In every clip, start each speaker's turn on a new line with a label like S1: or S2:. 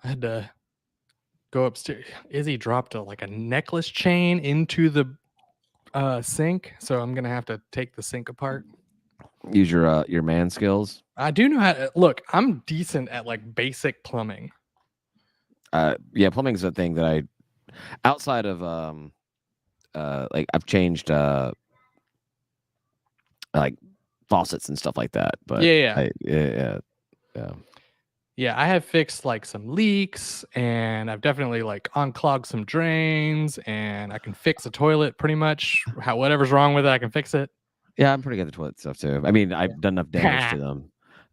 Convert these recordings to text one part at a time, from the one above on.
S1: I had to go upstairs. Izzy dropped a necklace chain into the sink, so I'm gonna have to take the sink apart.
S2: Use your man skills.
S1: I do know how to look. I'm decent at like basic plumbing.
S2: Yeah, plumbing's a thing that I outside of like I've changed like faucets and stuff like that. But
S1: Yeah.
S2: yeah.
S1: Yeah, I have fixed like some leaks, and I've definitely like unclogged some drains, and I can fix a toilet pretty much. Whatever's wrong with it, I can fix it.
S2: Yeah, I'm pretty good at toilet stuff too. I mean, I've done enough damage to them.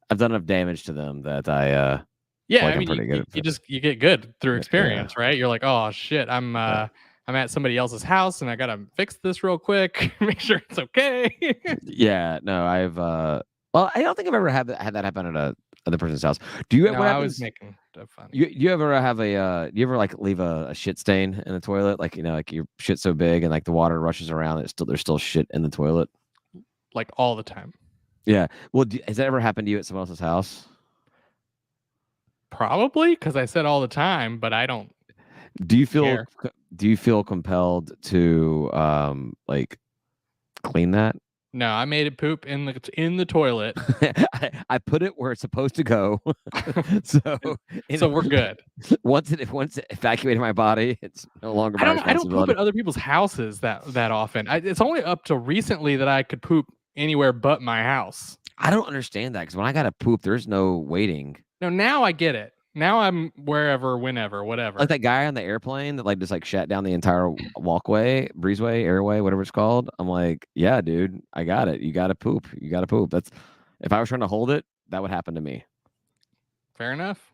S2: I've done enough damage to them that I
S1: yeah,
S2: like
S1: I
S2: I'm
S1: mean,
S2: pretty good at
S1: you get good through experience, right? You're like, oh shit, I'm at somebody else's house, and I gotta fix this real quick, make sure it's okay.
S2: Yeah, no, I've well, I don't think I've ever had that happen at a other person's house. Do you?
S1: No,
S2: What
S1: I was
S2: happens?
S1: making it funny.
S2: You ever have a you ever like leave a shit stain in the toilet? Like like your shit's so big and like the water rushes around, there's still shit in the toilet.
S1: Like all the time.
S2: Yeah. Well, has that ever happened to you at someone else's house?
S1: Probably because I said all the time, but I don't.
S2: Do you feel
S1: care.
S2: do you feel compelled to like clean that?
S1: No, I made it poop in the toilet.
S2: I put it where it's supposed to go. so
S1: we're good.
S2: Once it evacuated my body, it's no longer my responsibility.
S1: I don't poop at other people's houses that often. It's only up to recently that I could poop anywhere but my house.
S2: I don't understand that because when I gotta poop, there's no waiting.
S1: No, now I get it. Now I'm wherever, whenever, whatever.
S2: Like that guy on the airplane that like just like shut down the entire walkway, breezeway, airway, whatever it's called. I'm like, yeah, dude, I got it. You gotta poop. You gotta poop. That's if I was trying to hold it, that would happen to me.
S1: Fair enough.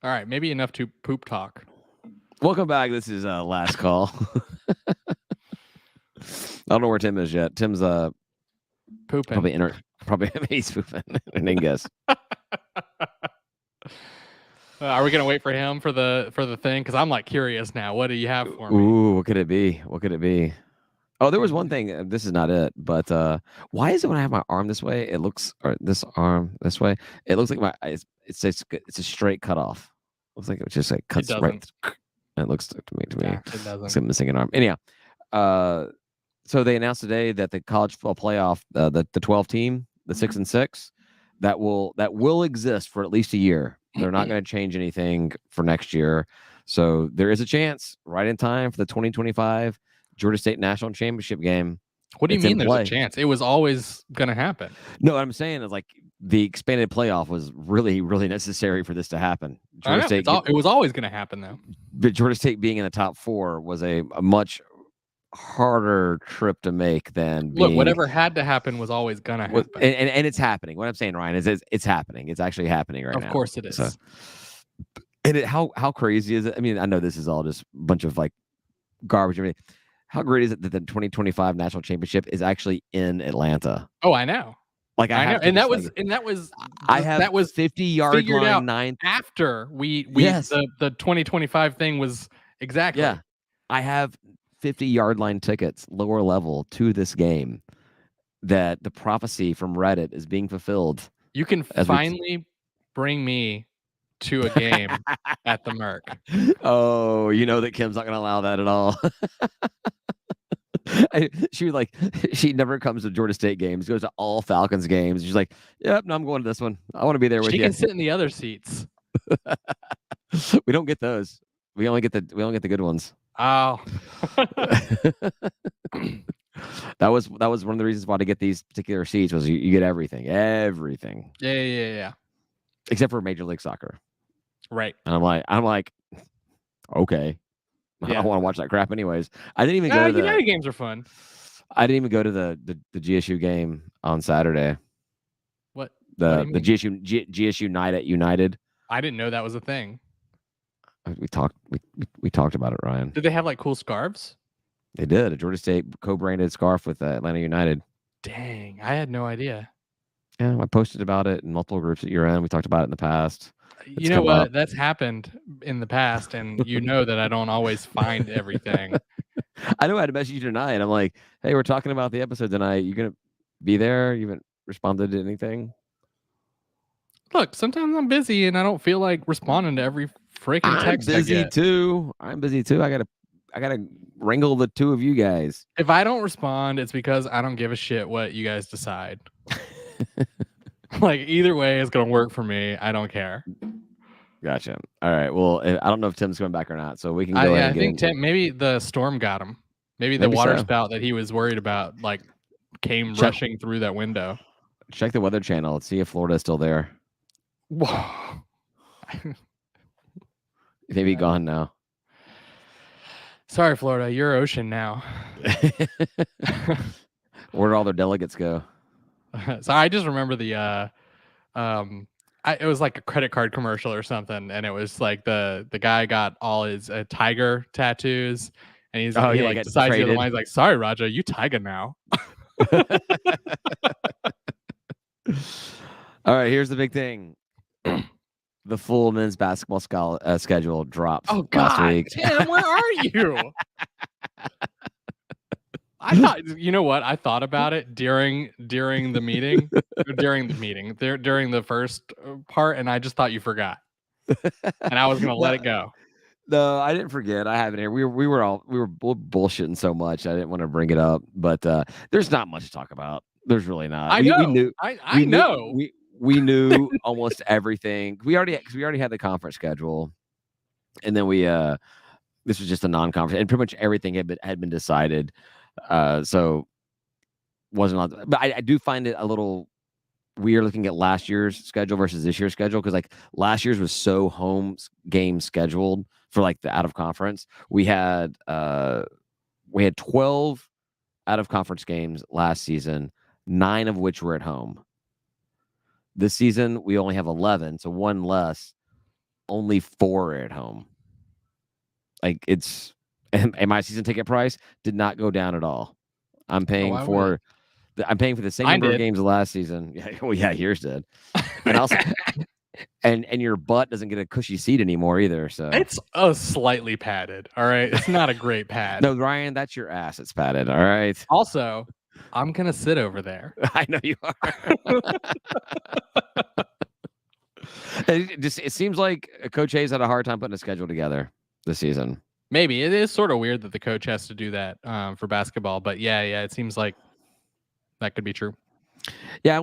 S1: All right, maybe enough to poop talk.
S2: Welcome back. This is last call. I don't know where Tim is yet. Tim's
S1: pooping.
S2: Probably he's pooping. I didn't guess.
S1: Are we gonna wait for him for the thing? Because I'm like curious now. What do you have for me?
S2: Ooh, what could it be? What could it be? Oh, there was one thing. This is not it, but why is it when I have my arm this way, it looks or this arm this way, it looks like it's a straight cut off. Looks like it just like cuts right. It looks to me.
S1: Yeah, it doesn't.
S2: It's like missing an arm. Anyhow, so they announced today that the college football playoff, the 12 team, the 6 and 6, that will exist for at least a year. They're not going to change anything for next year. So there is a chance right in time for the 2025 Georgia State National Championship game.
S1: What do you mean there's a chance? It was always going to happen.
S2: No, what I'm saying is like the expanded playoff was really, really necessary for this to happen.
S1: Georgia State, it was always going to happen, though.
S2: But Georgia State being in the top 4 was a much harder trip to make than being...
S1: whatever had to happen was always gonna happen,
S2: and it's happening. What I'm saying, Ryan, is it's happening. It's actually happening right now.
S1: Of course it is.
S2: So, and how crazy is it? I mean, I know this is all just a bunch of like garbage. I mean, how great is it that the 2025 national championship is actually in Atlanta?
S1: Oh, I know.
S2: Like
S1: I know, and that was
S2: 50-yard line 9
S1: after the 2025 thing was exactly.
S2: Yeah, I have 50-yard line tickets, lower level, to this game, that the prophecy from Reddit is being fulfilled.
S1: You can finally bring me to a game at the Merc.
S2: Oh, you know that Kim's not going to allow that at all. She never comes to Georgia State games, goes to all Falcons games. She's like, yep, no, I'm going to this one. I want to be there with you.
S1: She can sit in the other seats.
S2: We don't get those. We only get the good ones.
S1: Oh.
S2: that was one of the reasons why to get these particular seats was you get everything.
S1: Yeah.
S2: Except for Major League Soccer.
S1: Right.
S2: And I'm like, okay. Yeah. I don't want to watch that crap anyways. I didn't even go to the
S1: United games are fun.
S2: I didn't even go to the GSU game on Saturday.
S1: What?
S2: The GSU night at United.
S1: I didn't know that was a thing.
S2: We talked about it, Ryan.
S1: Did they have like cool scarves?
S2: They did. A Georgia State co-branded scarf with Atlanta United.
S1: Dang, I had no idea.
S2: Yeah, I posted about it in multiple groups that you're in. We talked about it in the past.
S1: You know what? That's happened in the past, and you know that I don't always find everything.
S2: I know I had to message you tonight. I'm like, hey, we're talking about the episode tonight. You gonna be there? You haven't responded to anything?
S1: Look, sometimes I'm busy and I don't feel like responding to every freaking
S2: I'm
S1: text I
S2: busy
S1: get.
S2: too. I'm busy too. I gotta wrangle the two of you guys.
S1: If I don't respond, it's because I don't give a shit what you guys decide. Like either way, it's gonna work for me. I don't care.
S2: Gotcha. All right. Well, I don't know if Tim's coming back or not, so we can go ahead
S1: Yeah,
S2: and
S1: I
S2: get
S1: think
S2: in.
S1: maybe the storm got him. Maybe the
S2: Maybe
S1: water
S2: so.
S1: spout that he was worried about, like, came
S2: Check
S1: rushing through that window.
S2: check the Weather Channel. Let's see if Florida's still there.
S1: Whoa.
S2: Maybe
S1: Yeah.
S2: gone now.
S1: Sorry, Florida, you're ocean now.
S2: Where'd all their delegates go?
S1: So I just remember it was like a credit card commercial or something, and it was like the guy got all his tiger tattoos, and he
S2: Like
S1: decides the other
S2: traded.
S1: one. He's like, "Sorry, Raja, you tiger now."
S2: All right, here's the big thing. The full men's basketball schedule dropped
S1: Oh
S2: last
S1: God,
S2: week.
S1: Tim, where are you? I thought, you know what? I thought about it during the meeting, during the first part, and I just thought you forgot, and I was gonna let
S2: No,
S1: it go.
S2: no, I didn't forget. I have it here. We were bullshitting so much. I didn't want to bring it up, but there's not much to talk about. There's really not.
S1: I
S2: We
S1: know,
S2: knew
S1: I know.
S2: we knew almost everything. We already had the conference schedule, and then this was just a non-conference, and pretty much everything had been decided. So wasn't on. But I do find it a little weird looking at last year's schedule versus this year's schedule, because like last year's was so home game scheduled for like the out of conference. We had 12 out of conference games last season, 9 of which were at home. This season we only have 11, so one less. Only 4 are at home. Like it's and my season ticket price did not go down at all. I'm
S1: Oh,
S2: paying
S1: why would it?
S2: for the same
S1: Mine
S2: number of
S1: did.
S2: games last season. Yeah, well, yeah, yours did. And also and your butt doesn't get a cushy seat anymore either. So
S1: It's slightly padded. All right, it's not a great pad.
S2: no, Ryan, that's your ass. It's padded. All right.
S1: Also, I'm gonna sit over there.
S2: I know you are. It seems like Coach Hayes had a hard time putting a schedule together this season.
S1: Maybe it is sort of weird that the coach has to do that for basketball, but yeah, it seems like that could be true.
S2: Yeah,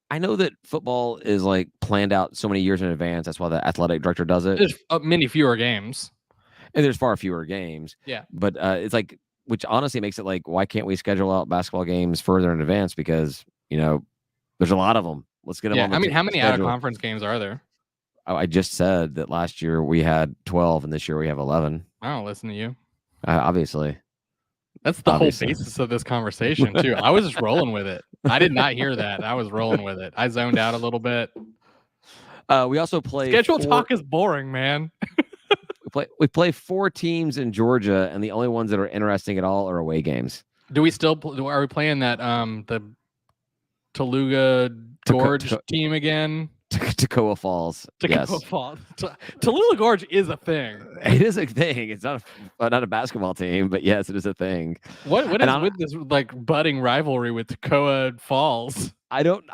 S2: I know that football is like planned out so many years in advance. That's why the athletic director does it.
S1: There's many fewer games,
S2: and there's far fewer games.
S1: Yeah,
S2: but it's like, which honestly makes it like, why can't we schedule out basketball games further in advance? Because there's a lot of them. Let's get them on the
S1: I mean, how many
S2: schedule.
S1: out of conference games are there?
S2: I just said that last year we had 12, and this year we have 11.
S1: I don't listen to you.
S2: Obviously.
S1: That's the whole basis of this conversation, too. I was just rolling with it. I did not hear that. I was rolling with it. I zoned out a little bit.
S2: We also play
S1: schedule talk is boring, man.
S2: we play 4 teams in Georgia, and the only ones that are interesting at all are away games.
S1: Do we still are we playing that the Toluga Gorge team again?
S2: Toccoa Falls.
S1: Toccoa Falls. Toluga Gorge is a thing.
S2: It is a thing. It's not a basketball team, but yes, it is a thing.
S1: What is with this like budding rivalry with Toccoa Falls?
S2: I didn't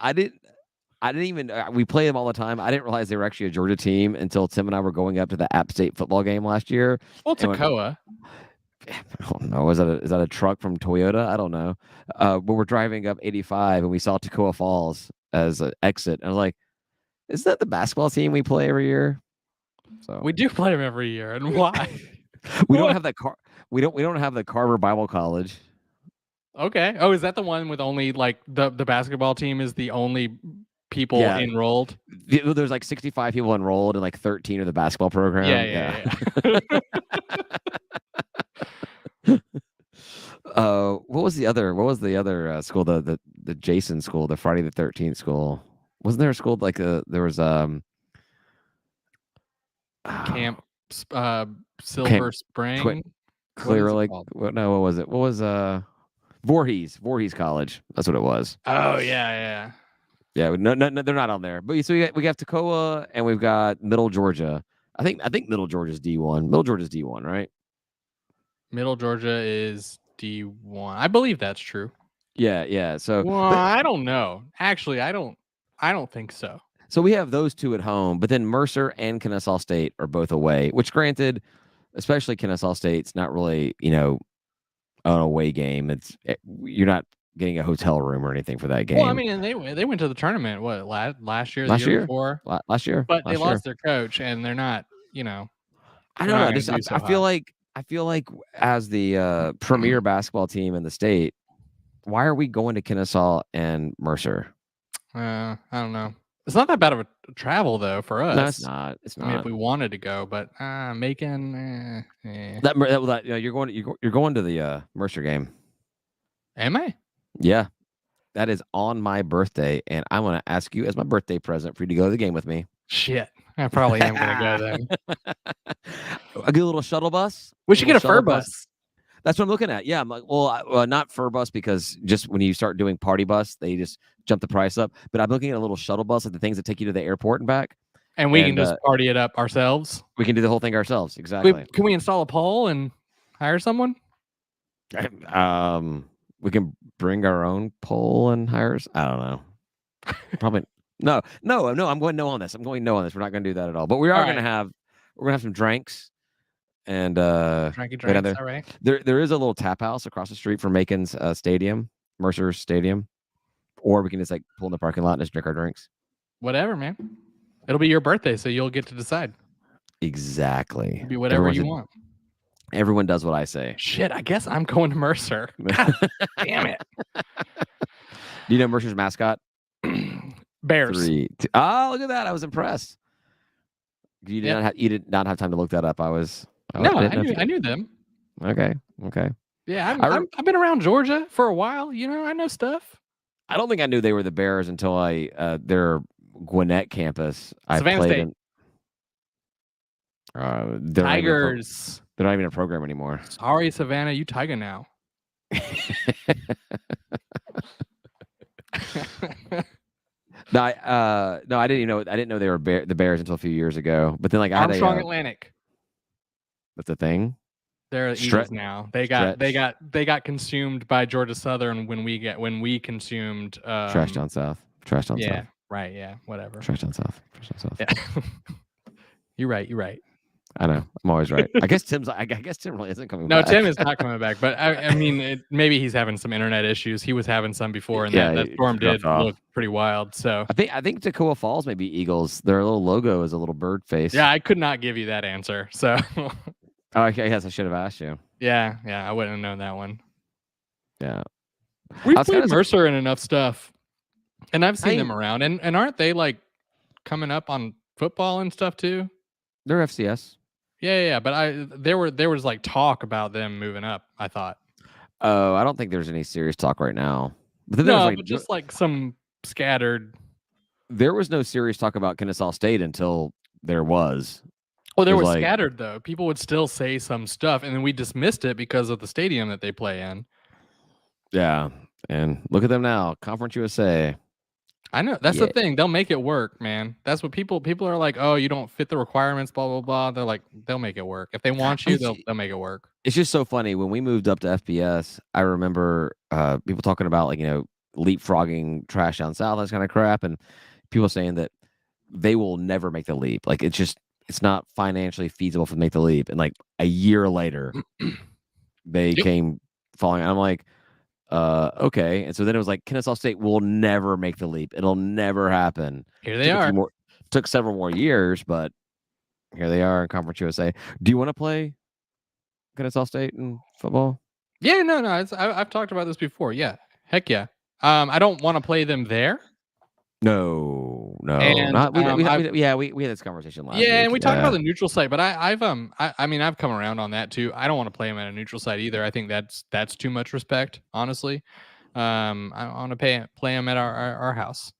S2: even. We play them all the time. I didn't realize they were actually a Georgia team until Tim and I were going up to the App State football game last year.
S1: Well, Toccoa.
S2: I don't know. Is that a truck from Toyota? I don't know. But we're driving up 85, and we saw Toccoa Falls as an exit. And I was like, "Is that the basketball team we play every year?" So
S1: we do play them every year, and why?
S2: we don't have that We don't have the Carver Bible College.
S1: Okay. Oh, is that the one with only like the basketball team is the only people enrolled?
S2: There's like 65 people enrolled, and like 13 are the basketball program.
S1: Yeah.
S2: What was the other school? The Jason school, the Friday the 13th school. Wasn't there a school like there was
S1: Camp Silver Spring?
S2: Clear Lake. No, what was it? What was Voorhees College? That's what it was.
S1: Oh yeah.
S2: Yeah, no, they're not on there. But so we got Toccoa, and we've got Middle Georgia. I think Middle Georgia's D1. Middle Georgia's D1, right?
S1: Middle Georgia is D1. I believe that's true.
S2: Yeah. So
S1: I don't know. Actually, I don't think so.
S2: So we have those two at home, but then Mercer and Kennesaw State are both away. Which, granted, especially Kennesaw State's not really an away game. You're not getting a hotel room or anything for that game.
S1: Well, I mean, and they went to the tournament last year, the
S2: Last
S1: year
S2: year,
S1: before,
S2: last year,
S1: but they
S2: last year.
S1: lost their coach, and they're not,
S2: I
S1: they're
S2: don't
S1: not
S2: know.
S1: going to do so
S2: I feel
S1: hot.
S2: like as the premier basketball team in the state, why are we going to Kennesaw and Mercer?
S1: I don't know. It's not that bad of a travel though for us.
S2: No, it's not. It's
S1: I mean,
S2: not.
S1: if we wanted to go, but Macon,
S2: You're going to the Mercer game.
S1: am I?
S2: Yeah, that is on my birthday, and I'm going to ask you as my birthday present for you to go to the game with me.
S1: Shit, I probably am going to go then.
S2: I get a little shuttle bus.
S1: We should get a fur bus.
S2: That's what I'm looking at. Yeah, I'm like, not fur bus because just when you start doing party bus, they just jump the price up. But I'm looking at a little shuttle bus, like the things that take you to the airport and back.
S1: And we can just party it up ourselves.
S2: We can do the whole thing ourselves. Exactly.
S1: Can we install a pole and hire someone?
S2: We can bring our own pole and hires. I don't know. Probably no. I'm going no on this. We're not going to do that at all. But we are going to have some drinks. And
S1: drinks, all right.
S2: There is a little tap house across the street from Macon's stadium, Mercer's stadium, or we can just like pull in the parking lot and just drink our drinks.
S1: Whatever, man. It'll be your birthday, so you'll get to decide.
S2: Exactly.
S1: It'll be whatever you want.
S2: Everyone does what I say.
S1: Shit, I guess I'm going to Mercer. God, damn it.
S2: Do you know Mercer's mascot?
S1: Bears.
S2: 3, 2. Oh, look at that! I was impressed. You did not have time to look that up. I
S1: knew them.
S2: Okay.
S1: Yeah, I've been around Georgia for a while. I know stuff.
S2: I don't think I knew they were the Bears until their Gwinnett campus.
S1: Savannah State. Tigers.
S2: They're not even a program anymore.
S1: Sorry, Savannah, you Tiger now.
S2: No, I didn't know. I didn't know they were the Bears until a few years ago. But then,
S1: Armstrong Atlantic.
S2: That's the thing.
S1: They're the Eagles now. They got consumed by Georgia Southern when we consumed
S2: Trash Down South.
S1: Yeah, right. Yeah, whatever.
S2: Trash Down South.
S1: Yeah. You're right.
S2: I know. I'm always right. I guess Tim really isn't coming
S1: back.
S2: No,
S1: Tim is not coming back. But I mean, maybe he's having some internet issues. He was having some before, and that storm did look pretty wild. So
S2: I think Toccoa Falls may be Eagles. Their little logo is a little bird face.
S1: Yeah, I could not give you that answer. So.
S2: Oh, okay. Yes, I should have asked you.
S1: Yeah, I wouldn't have known that one.
S2: Yeah,
S1: we played Mercer in enough stuff, and I've seen them around. And aren't they like coming up on football and stuff too?
S2: They're FCS.
S1: Yeah. But there was like talk about them moving up. I thought.
S2: Oh, I don't think there's any serious talk right now. But
S1: but just like some scattered.
S2: There was no serious talk about Kennesaw State until there was.
S1: Well, there was scattered though. People would still say some stuff, and then we dismissed it because of the stadium that they play in.
S2: Yeah, and look at them now, Conference USA.
S1: I know that's the thing. They'll make it work, man. That's what people are like. Oh, you don't fit the requirements, blah blah blah. They're like, they'll make it work if they want you. They'll make it work.
S2: It's just so funny when we moved up to FBS. I remember people talking about leapfrogging Trash Down South, that kind of crap, and people saying that they will never make the leap. Like it's not financially feasible for them to make the leap. And like a year later, they came falling. I'm like, okay. And so then it was like Kennesaw State will never make the leap. It'll never happen.
S1: Here they are.
S2: Took several more years, but here they are in Conference USA. Do you want to play Kennesaw State in football?
S1: Yeah, no. I've talked about this before. Yeah, heck yeah. I don't want to play them there.
S2: No.
S1: And,
S2: we had this conversation last week.
S1: And we talked about the neutral site, but I've come around on that too. I don't want to play them at a neutral site either. I think that's too much respect, honestly. I want to play them at our house.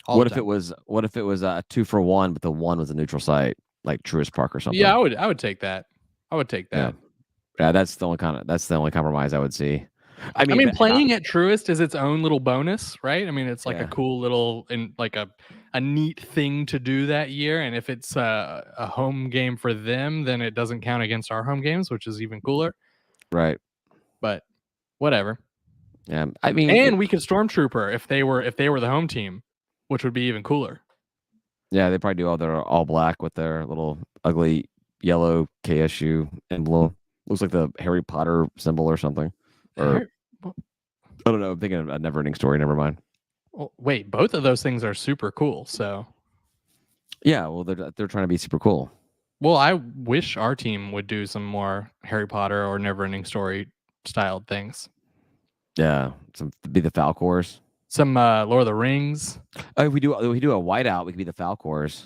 S2: What if it was 2-for-1, but the one was a neutral site, like Truist Park or something?
S1: Yeah, I would take that.
S2: Yeah, that's the only compromise I would see.
S1: I mean, playing at Truist is its own little bonus, right? I mean, it's like a cool little and like a neat thing to do that year. And if it's a home game for them, then it doesn't count against our home games, which is even cooler.
S2: Right.
S1: But whatever.
S2: Yeah, I mean,
S1: and we could stormtrooper if they were the home team, which would be even cooler.
S2: Yeah, they probably do all their all black with their little ugly yellow KSU emblem. Looks like the Harry Potter symbol or something. Or I don't know. I'm thinking of a Never-Ending Story. Never mind.
S1: Well, wait, both of those things are super cool. So,
S2: yeah, well, they're trying to be super cool.
S1: Well, I wish our team would do some more Harry Potter or Never-Ending Story styled things.
S2: Yeah, be the Falcors.
S1: Some Lord of the Rings.
S2: Oh, if we do a whiteout, we could be the Falcors.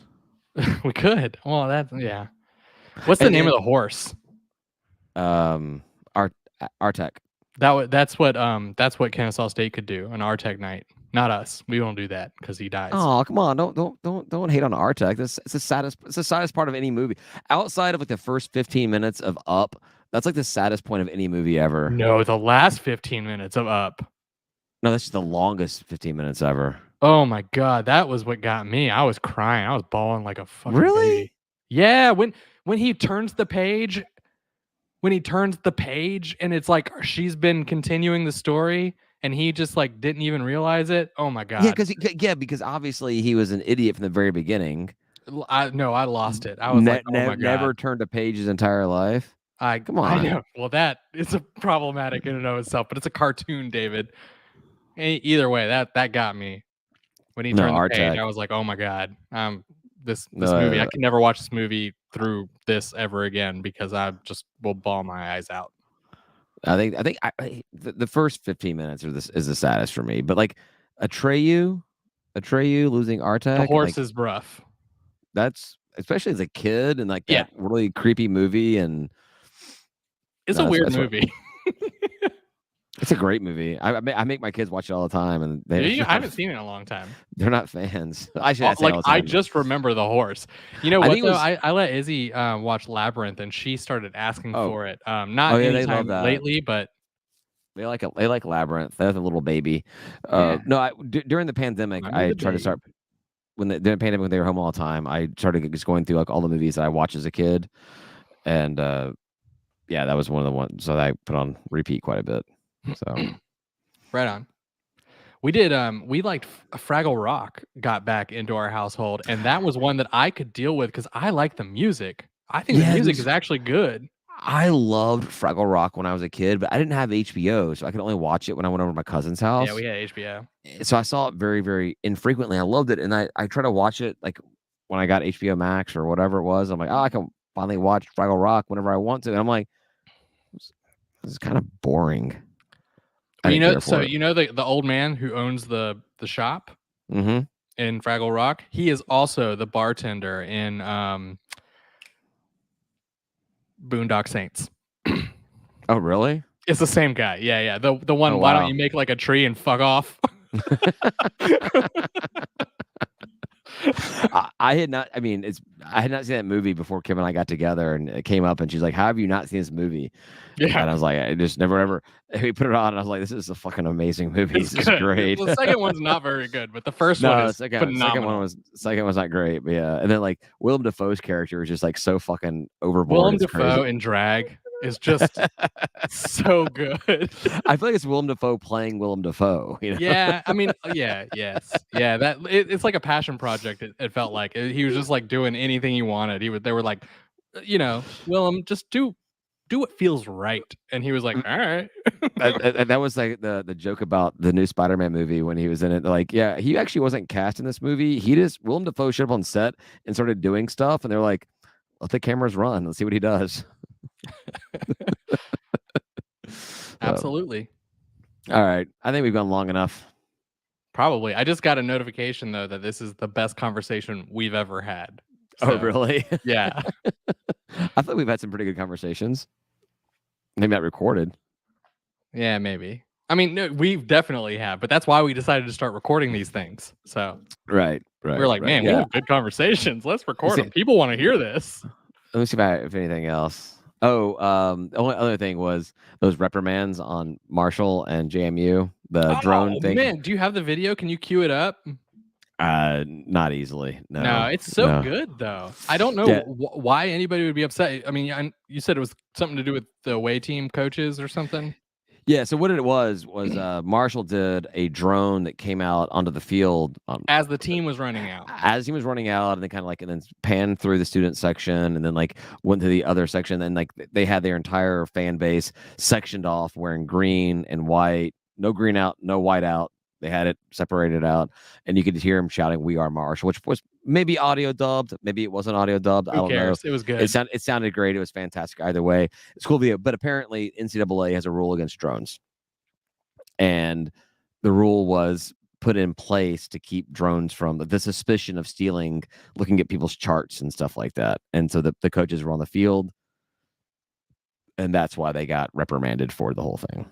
S1: We could. Well, that's yeah. What's the name of the horse?
S2: Artec.
S1: That's what Kennesaw State could do, an Artec night. Not us. We won't do that because he dies.
S2: Oh, come on! Don't hate on Artec. It's the saddest part of any movie. Outside of like the first 15 minutes of Up, that's like the saddest point of any movie ever.
S1: No, the last 15 minutes of Up.
S2: No, that's just the longest 15 minutes ever.
S1: Oh my god, that was what got me. I was crying. I was bawling like a fucking
S2: really?
S1: baby. Yeah, when he turns the page, and it's like she's been continuing the story and he just like didn't even realize it. Oh my god.
S2: Because obviously he was an idiot from the very beginning.
S1: I lost it. I was like, oh my god.
S2: Never turned a page his entire life. Come on.
S1: I know. Well, that is a problematic in and of itself, but it's a cartoon, David. Either way, that got me. When he turned the page, I was like, oh my god. This movie, I can never watch this movie through this ever again because I just will bawl my eyes out.
S2: I think the first 15 minutes is the saddest for me. But like Atreyu losing Artec.
S1: The horse is rough.
S2: That's especially as a kid and like that really creepy movie, and
S1: it's a weird movie.
S2: It's a great movie. I make my kids watch it all the time, and
S1: I haven't seen it in a long time.
S2: They're not fans. I
S1: just remember the horse. You know what? I let Izzy watch Labyrinth, and she started asking for it. Not anytime lately, but
S2: they like it. They like Labyrinth. They have a little baby. During the pandemic, I tried to start during the pandemic when they were home all the time. I started just going through like all the movies that I watched as a kid, and that was one of the ones that I put on repeat quite a bit. So
S1: right on. We did we liked Fraggle Rock got back into our household, and that was one that I could deal with because I like the music. I think the music is actually good.
S2: I loved Fraggle Rock when I was a kid, but I didn't have HBO, so I could only watch it when I went over to my cousin's house.
S1: Yeah, we had HBO.
S2: So I saw it very, very infrequently. I loved it, and I try to watch it like when I got HBO Max or whatever it was. I'm like, I can finally watch Fraggle Rock whenever I want to. And I'm like, this is kind of boring.
S1: The old man who owns the shop in Fraggle Rock, he is also the bartender in Boondock Saints.
S2: Oh, really?
S1: It's the same guy. Yeah. The one. Why don't you make like a tree and fuck off?
S2: I had not seen that movie before Kim and I got together, and it came up, and she's like, "How have you not seen this movie?" Yeah, and I was like, "I just never ever." We put it on, and I was like, "This is a fucking amazing movie. This is great."
S1: The second one's not very good, but the first one is phenomenal.
S2: Second one's not great, but yeah. And then like Willem Dafoe's character is just like so fucking overboard.
S1: Willem Dafoe in drag is just so good.
S2: I feel like it's Willem Dafoe playing Willem Dafoe. You know?
S1: Yeah, I mean, yes. That it's like a passion project. It felt like he was just like doing anything he wanted. They were like, Willem, just do what feels right, and he was like, all right.
S2: That was like the joke about the new Spider-Man movie when he was in it. Like, yeah, he actually wasn't cast in this movie. Willem Dafoe showed up on set and started doing stuff, and they're like, let the cameras run. Let's see what he does.
S1: Absolutely.
S2: All right. I think we've gone long enough.
S1: Probably. I just got a notification though that this is the best conversation we've ever had. So,
S2: oh, really?
S1: Yeah.
S2: I thought we've had some pretty good conversations. Maybe not recorded.
S1: Yeah, maybe. I mean, no, we definitely have, but that's why we decided to start recording these things. So
S2: right.
S1: We're like, man, we have good conversations. Let's record them. People want to hear this.
S2: Let me see if anything else. Oh, the only other thing was those reprimands on Marshall and JMU, the drone thing.
S1: Man, do you have the video? Can you cue it up?
S2: Not easily. No,
S1: it's so good though. I don't know why anybody would be upset. I mean, you said it was something to do with the away team coaches or something.
S2: Yeah, so what it was Marshall did a drone that came out onto the field
S1: as the team was running out.
S2: as he was running out, and then kind of like and then panned through the student section, and then like went to the other section, and like they had their entire fan base sectioned off, wearing green and white, no green out, no white out. They had it separated out, and you could hear him shouting, "We are Marshall," which was maybe audio dubbed, maybe it wasn't audio dubbed. I
S1: Who
S2: don't know.
S1: cares? It was good.
S2: It sounded great. It was fantastic either way. It's cool video, but apparently NCAA has a rule against drones, and the rule was put in place to keep drones from the suspicion of stealing, looking at people's charts and stuff like that. And so the coaches were on the field, and that's why they got reprimanded for the whole thing.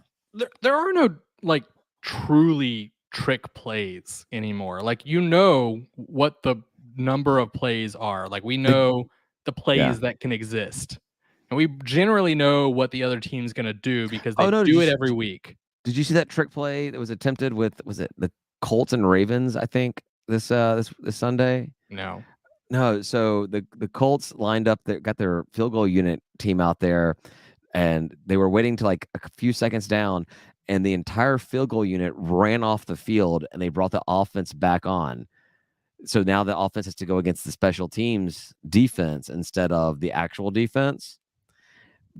S1: There are no like truly trick plays anymore. Like, you know what the number of plays are. Like, we know the plays that can exist. And we generally know what the other team's going to do because they do it every week.
S2: Did you see that trick play that was attempted with, was it the Colts and Ravens, I think, this Sunday?
S1: No.
S2: So the Colts lined up, got their field goal unit team out there, and they were waiting to like a few seconds down, and the entire field goal unit ran off the field, and they brought the offense back on. So now the offense has to go against the special teams defense instead of the actual defense.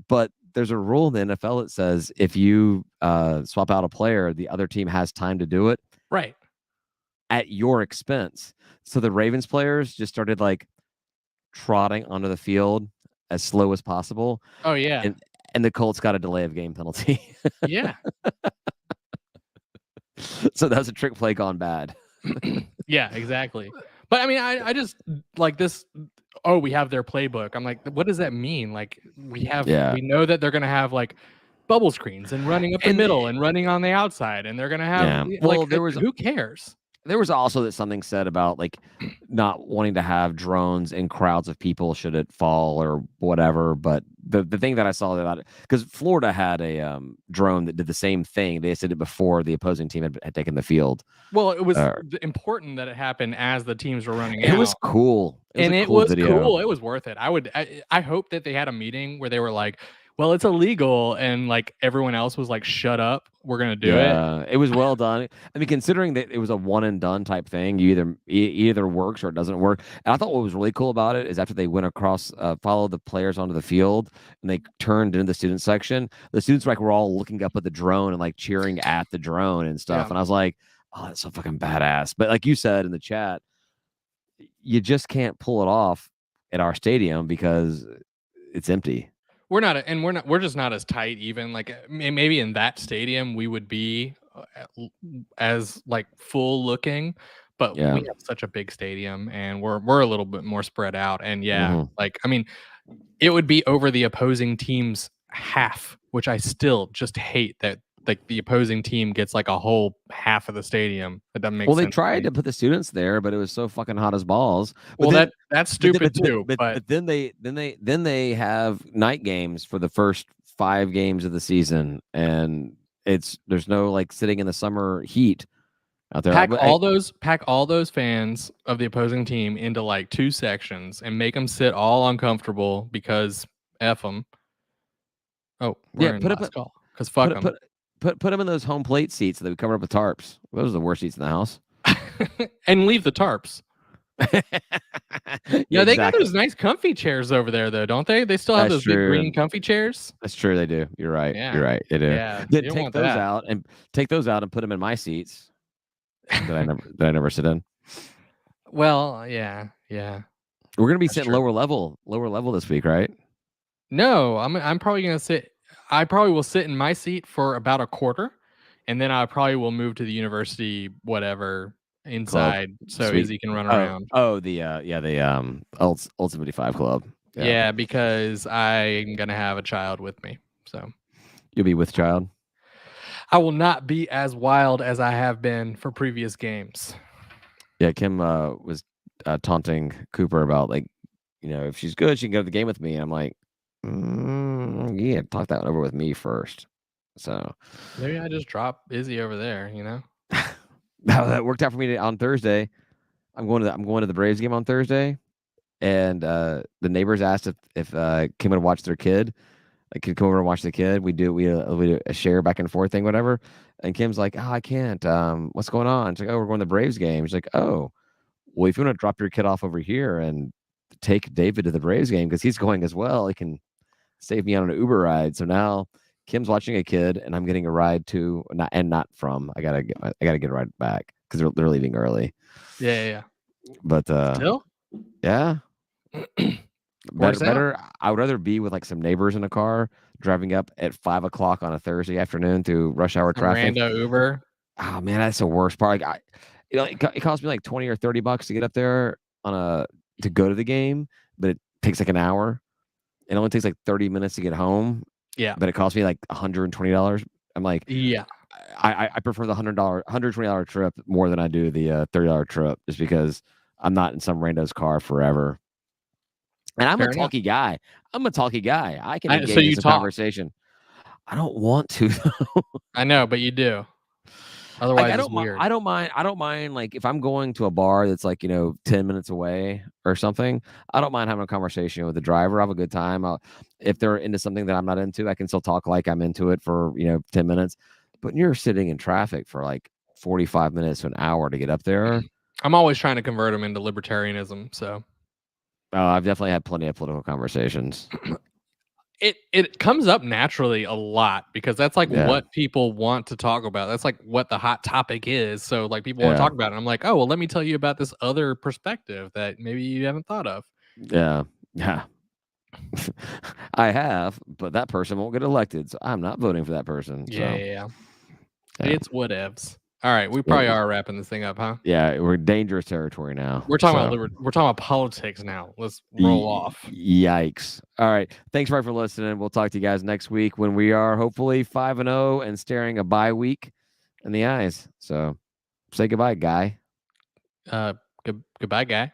S2: But there's a rule in the NFL that says if you swap out a player, the other team has time to do it.
S1: Right.
S2: At your expense. So the Ravens players just started like trotting onto the field as slow as possible.
S1: Oh, yeah.
S2: And the Colts got a delay of game penalty.
S1: Yeah.
S2: So that was a trick play gone bad.
S1: Yeah, exactly. But I mean, I just like this. Oh, we have their playbook. I'm like, what does that mean? Like, we know that they're going to have like bubble screens and running up the middle and running on the outside, and they're going to have who cares?
S2: There was also something said about like not wanting to have drones in crowds of people should it fall or whatever. But the thing that I saw about it, because Florida had a drone that did the same thing. They did it before the opposing team had taken the field.
S1: Well, it was important that it happened as the teams were running out.
S2: It was cool.
S1: It was cool. It was worth it. I hope that they had a meeting where they were like, well, it's illegal, and like everyone else was like, shut up, we're gonna do it.
S2: It was well done. I mean, considering that it was a one and done type thing, you either works or it doesn't work. And I thought what was really cool about it is after they went across, followed the players onto the field, and they turned into the student section, the students like were all looking up at the drone and like cheering at the drone and stuff. Yeah. And I was like, oh, that's so fucking badass. But like you said in the chat, you just can't pull it off at our stadium because it's empty.
S1: We're just not as tight. Even like maybe in that stadium we would be as like full looking, but we have such a big stadium and we're a little bit more spread out. And like, I mean, it would be over the opposing team's half, which I still just hate that. Like the opposing team gets like a whole half of the stadium. That doesn't make sense.
S2: Well, they tried to put the students there, but it was so fucking hot as balls.
S1: But well, that's stupid too.
S2: But then they have night games for the first 5 games of the season, and there's no like sitting in the summer heat out there.
S1: Pack all those fans of the opposing team into like 2 sections and make them sit all uncomfortable because F them. Oh, we're in last call because fuck them.
S2: Put them in those home plate seats that we covered up with tarps. Those are the worst seats in the house.
S1: And leave the tarps. Yeah, they got those nice comfy chairs over there, though, don't they? They still have those big green comfy chairs.
S2: That's true. They do. You're right. Yeah. You're right. They do. Yeah. Then take those out and put them in my seats that I never sit in.
S1: Well, yeah.
S2: We're gonna be sitting lower level this week, right?
S1: No, I'm probably gonna sit. I probably will sit in my seat for about a quarter, and then I probably will move to the university, whatever, inside, so Izzy can run around.
S2: Oh, the Old 75 Club.
S1: Yeah, because I'm gonna have a child with me, so
S2: you'll be with child.
S1: I will not be as wild as I have been for previous games.
S2: Yeah, Kim was taunting Cooper about like, if she's good, she can go to the game with me. And I'm like, yeah, talk that over with me first. So
S1: maybe I just drop Izzy over there,
S2: that worked out for me on Thursday. I'm going to the Braves game on Thursday, and the neighbors asked if Kim would watch their kid. I could go over and watch the kid. We do a share back and forth thing, whatever. And Kim's like, "Oh, I can't. What's going on?" She's like, "Oh, we're going to the Braves game." She's like, "Oh, well, if you want to drop your kid off over here and take David to the Braves game because he's going as well, he can save me on an Uber ride." So now Kim's watching a kid, and I'm getting a ride to not from. I gotta get a ride back because they're leaving early.
S1: Yeah.
S2: But
S1: Still?
S2: yeah.
S1: Works out.
S2: Better. I would rather be with like some neighbors in a car driving up at 5 o'clock on a Thursday afternoon through rush hour
S1: Some
S2: traffic.
S1: rando Uber.
S2: Oh man, that's the worst part. Like, it cost me like $20 or $30 to get up there to go to the game, but it takes like an hour. It only takes like 30 minutes to get home.
S1: Yeah.
S2: But it cost me like $120. I'm like,
S1: yeah.
S2: I prefer the $120 trip more than I do the $30 trip, just because I'm not in some rando's car forever. And I'm
S1: Fair
S2: a
S1: enough.
S2: talky guy. I can
S1: So
S2: engage
S1: you
S2: in some
S1: talk.
S2: conversation. I don't want to though.
S1: I know, but you do.
S2: Like,
S1: Otherwise, it's weird.
S2: I don't mind like if I'm going to a bar that's like, 10 minutes away or something, I don't mind having a conversation with the driver. I have a good time. If they're into something that I'm not into, I can still talk like I'm into it for, 10 minutes. But you're sitting in traffic for like 45 minutes to an hour to get up there.
S1: I'm always trying to convert them into libertarianism. So
S2: I've definitely had plenty of political conversations.
S1: It comes up naturally a lot because that's like
S2: Yeah.
S1: what people want to talk about. That's like what the hot topic is. So like people want to talk about it. I'm like, oh well, let me tell you about this other perspective that maybe you haven't thought of.
S2: Yeah. I have, but that person won't get elected, so I'm not voting for that person.
S1: Yeah. It's whatevs. All right, we probably are wrapping this thing up, huh?
S2: Yeah, we're dangerous territory now.
S1: We're talking about politics now. Let's roll off.
S2: Yikes! All right, thanks for listening. We'll talk to you guys next week when we are hopefully 5-0 and staring a bye week in the eyes. So say goodbye, guy.
S1: Goodbye, guy.